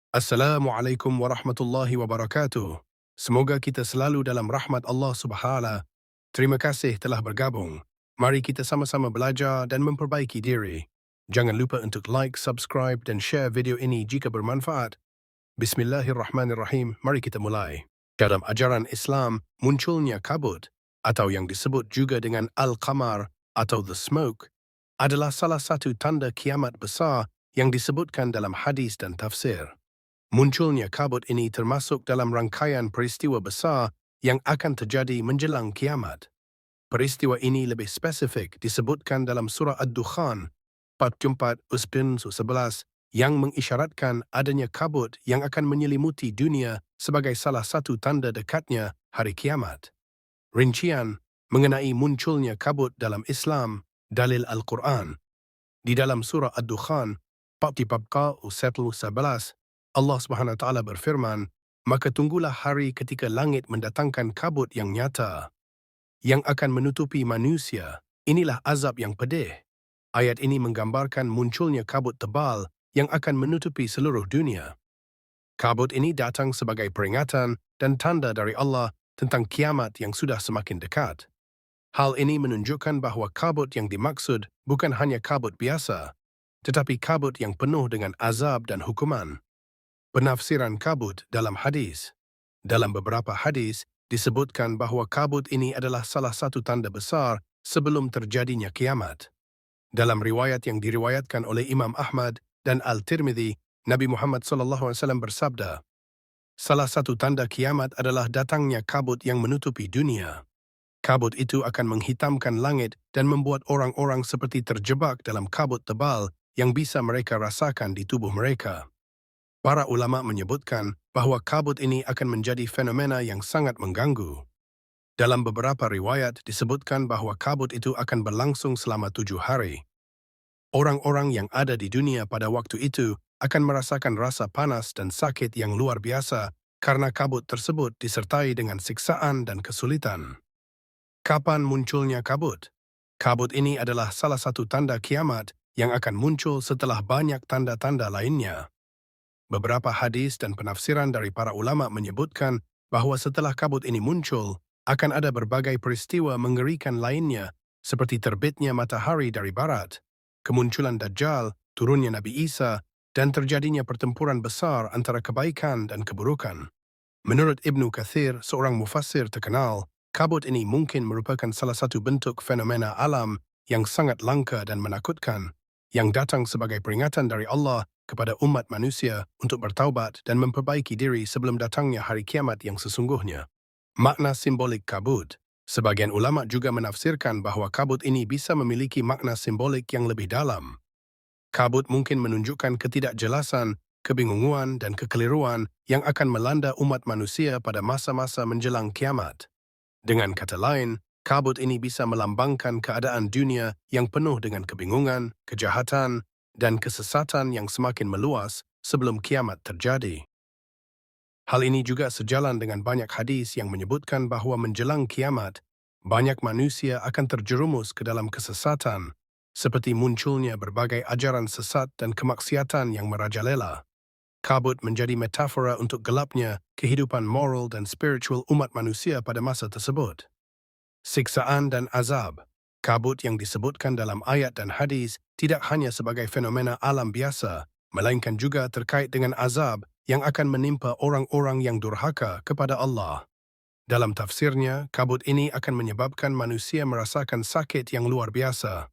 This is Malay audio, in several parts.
Assalamualaikum warahmatullahi wabarakatuh. Semoga kita selalu dalam rahmat Allah Subhanahu. Terima kasih telah bergabung. Mari kita sama-sama belajar dan memperbaiki diri. Jangan lupa untuk like, subscribe dan share video ini jika bermanfaat. Bismillahirrahmanirrahim. Mari kita mulai. Dalam ajaran Islam, munculnya kabut atau yang disebut juga dengan Al-Qamar atau the smoke adalah salah satu tanda kiamat besar yang disebutkan dalam hadis dan tafsir. Munculnya kabut ini termasuk dalam rangkaian peristiwa besar yang akan terjadi menjelang kiamat. Peristiwa ini lebih spesifik disebutkan dalam surah Ad-Dukhan 44:11 yang mengisyaratkan adanya kabut yang akan menyelimuti dunia sebagai salah satu tanda dekatnya hari kiamat. Rincian mengenai munculnya kabut dalam Islam, dalil Al-Quran. Di dalam surah Ad-Dukhan 44:11 Allah Subhanahu wa taala berfirman, "Maka tunggulah hari ketika langit mendatangkan kabut yang nyata yang akan menutupi manusia. Inilah azab yang pedih." Ayat ini menggambarkan munculnya kabut tebal yang akan menutupi seluruh dunia. Kabut ini datang sebagai peringatan dan tanda dari Allah tentang kiamat yang sudah semakin dekat. Hal ini menunjukkan bahawa kabut yang dimaksud bukan hanya kabut biasa, tetapi kabut yang penuh dengan azab dan hukuman. Penafsiran kabut dalam hadis. Dalam beberapa hadis, disebutkan bahawa kabut ini adalah salah satu tanda besar sebelum terjadinya kiamat. Dalam riwayat yang diriwayatkan oleh Imam Ahmad dan Al-Tirmidzi, Nabi Muhammad SAW bersabda, "Salah satu tanda kiamat adalah datangnya kabut yang menutupi dunia. Kabut itu akan menghitamkan langit dan membuat orang-orang seperti terjebak dalam kabut tebal yang bisa mereka rasakan di tubuh mereka." Para ulama menyebutkan bahawa kabut ini akan menjadi fenomena yang sangat mengganggu. Dalam beberapa riwayat disebutkan bahawa kabut itu akan berlangsung selama 7 hari. Orang-orang yang ada di dunia pada waktu itu akan merasakan rasa panas dan sakit yang luar biasa karena kabut tersebut disertai dengan siksaan dan kesulitan. Kapan munculnya kabut? Kabut ini adalah salah satu tanda kiamat yang akan muncul setelah banyak tanda-tanda lainnya. Beberapa hadis dan penafsiran dari para ulama menyebutkan bahawa setelah kabut ini muncul, akan ada berbagai peristiwa mengerikan lainnya seperti terbitnya matahari dari barat, kemunculan Dajjal, turunnya Nabi Isa, dan terjadinya pertempuran besar antara kebaikan dan keburukan. Menurut Ibnu Katsir, seorang mufassir terkenal, kabut ini mungkin merupakan salah satu bentuk fenomena alam yang sangat langka dan menakutkan, yang datang sebagai peringatan dari Allah kepada umat manusia untuk bertaubat dan memperbaiki diri sebelum datangnya hari kiamat yang sesungguhnya. Makna simbolik kabut. Sebagian ulama juga menafsirkan bahawa kabut ini bisa memiliki makna simbolik yang lebih dalam. Kabut mungkin menunjukkan ketidakjelasan, kebingungan, dan kekeliruan yang akan melanda umat manusia pada masa-masa menjelang kiamat. Dengan kata lain, kabut ini bisa melambangkan keadaan dunia yang penuh dengan kebingungan, kejahatan, dan kesesatan yang semakin meluas sebelum kiamat terjadi. Hal ini juga sejalan dengan banyak hadis yang menyebutkan bahawa menjelang kiamat, banyak manusia akan terjerumus ke dalam kesesatan, seperti munculnya berbagai ajaran sesat dan kemaksiatan yang merajalela. Kabut menjadi metafora untuk gelapnya kehidupan moral dan spiritual umat manusia pada masa tersebut. Siksaan dan azab. Kabut yang disebutkan dalam ayat dan hadis tidak hanya sebagai fenomena alam biasa, melainkan juga terkait dengan azab yang akan menimpa orang-orang yang durhaka kepada Allah. Dalam tafsirnya, kabut ini akan menyebabkan manusia merasakan sakit yang luar biasa.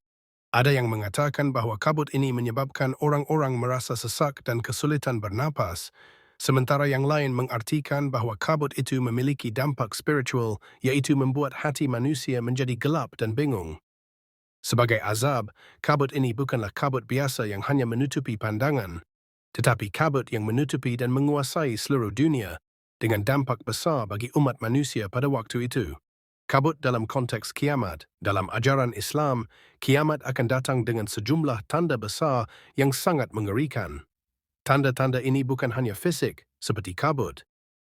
Ada yang mengatakan bahawa kabut ini menyebabkan orang-orang merasa sesak dan kesulitan bernapas, sementara yang lain mengartikan bahawa kabut itu memiliki dampak spiritual, yaitu membuat hati manusia menjadi gelap dan bingung. Sebagai azab, kabut ini bukanlah kabut biasa yang hanya menutupi pandangan, tetapi kabut yang menutupi dan menguasai seluruh dunia dengan dampak besar bagi umat manusia pada waktu itu. Kabut dalam konteks kiamat. Dalam ajaran Islam, kiamat akan datang dengan sejumlah tanda besar yang sangat mengerikan. Tanda-tanda ini bukan hanya fisik, seperti kabut,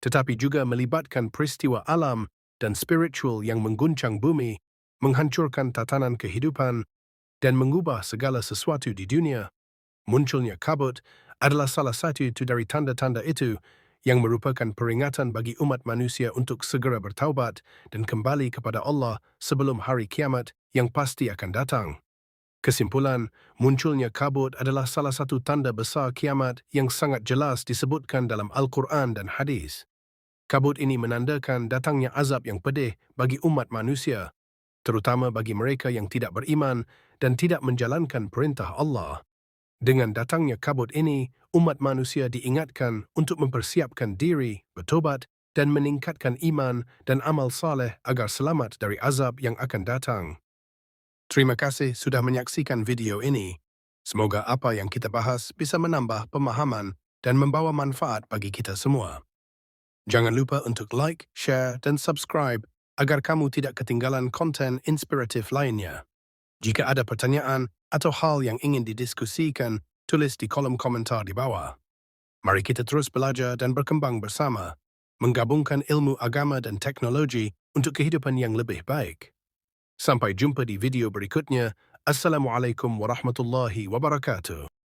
tetapi juga melibatkan peristiwa alam dan spiritual yang mengguncang bumi, menghancurkan tatanan kehidupan, dan mengubah segala sesuatu di dunia. Munculnya kabut adalah salah satu dari tanda-tanda itu yang merupakan peringatan bagi umat manusia untuk segera bertaubat dan kembali kepada Allah sebelum hari kiamat yang pasti akan datang. Kesimpulan, munculnya kabut adalah salah satu tanda besar kiamat yang sangat jelas disebutkan dalam Al-Quran dan hadis. Kabut ini menandakan datangnya azab yang pedih bagi umat manusia, terutama bagi mereka yang tidak beriman dan tidak menjalankan perintah Allah. Dengan datangnya kabut ini, umat manusia diingatkan untuk mempersiapkan diri, bertobat, dan meningkatkan iman dan amal saleh agar selamat dari azab yang akan datang. Terima kasih sudah menyaksikan video ini. Semoga apa yang kita bahas bisa menambah pemahaman dan membawa manfaat bagi kita semua. Jangan lupa untuk like, share, dan subscribe agar kamu tidak ketinggalan konten inspiratif lainnya. Jika ada pertanyaan atau hal yang ingin didiskusikan, tulis di kolom komentar di bawah. Mari kita terus belajar dan berkembang bersama, menggabungkan ilmu agama dan teknologi untuk kehidupan yang lebih baik. Sampai jumpa di video berikutnya. Assalamualaikum warahmatullahi wabarakatuh.